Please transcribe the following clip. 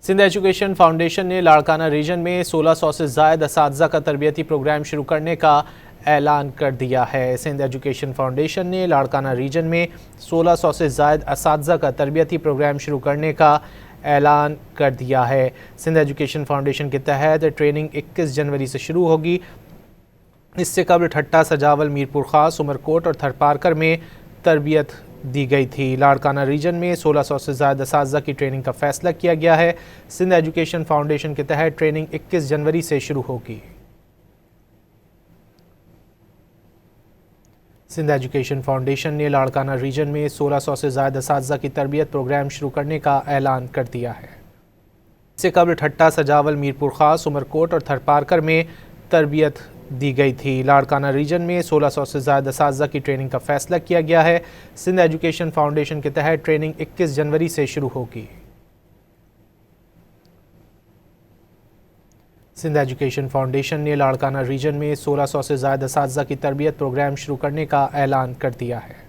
Sindh education foundation ने Larkana reason में 1600 से ज़ायद असातिज़ा का तरबियती प्रोग्राम शुरू करने का ऐलान कर दिया है। सिंध एजुकेशन फाउंडेशन ने लाड़काना रीजन में 1600 से ज़ायद असातिज़ा का तरबियती प्रोग्राम शुरू करने का ऐलान कर दिया है। सिंध एजुकेशन फाउंडेशन के तहत ट्रेनिंग 21 जनवरी से शुरू होगी। इससे कबल ठट्टा, सजावल, मीरपुर खास, उमरकोट और थरपारकर में तरबियत दी गई थी। लाड़काना रीजन में 1600 से ज़्यादा असातिज़ा की ट्रेनिंग का फैसला किया गया है। सिंध एजुकेशन फाउंडेशन के तहत ट्रेनिंग 21 जनवरी से शुरू होगी। सिंध एजुकेशन फाउंडेशन ने लाड़काना रीजन में 1600 से ज़्यादा असातिज़ा की तरबियत प्रोग्राम शुरू करने का ऐलान कर दिया है। इससे कबल ठट्टा, सजावल, मीरपुर खास, उमरकोट और थरपारकर में तरबियत दी गई थी। लाड़काना रीजन में 1600 से ज़्यादा असातिज़ा की ट्रेनिंग का फैसला किया गया है। सिंध एजुकेशन फाउंडेशन के तहत ट्रेनिंग 21 जनवरी से शुरू होगी। सिंध एजुकेशन फाउंडेशन ने लाड़काना रीजन में 1600 से ज़्यादा असातिज़ा की तरबियत प्रोग्राम शुरू करने का ऐलान कर दिया है।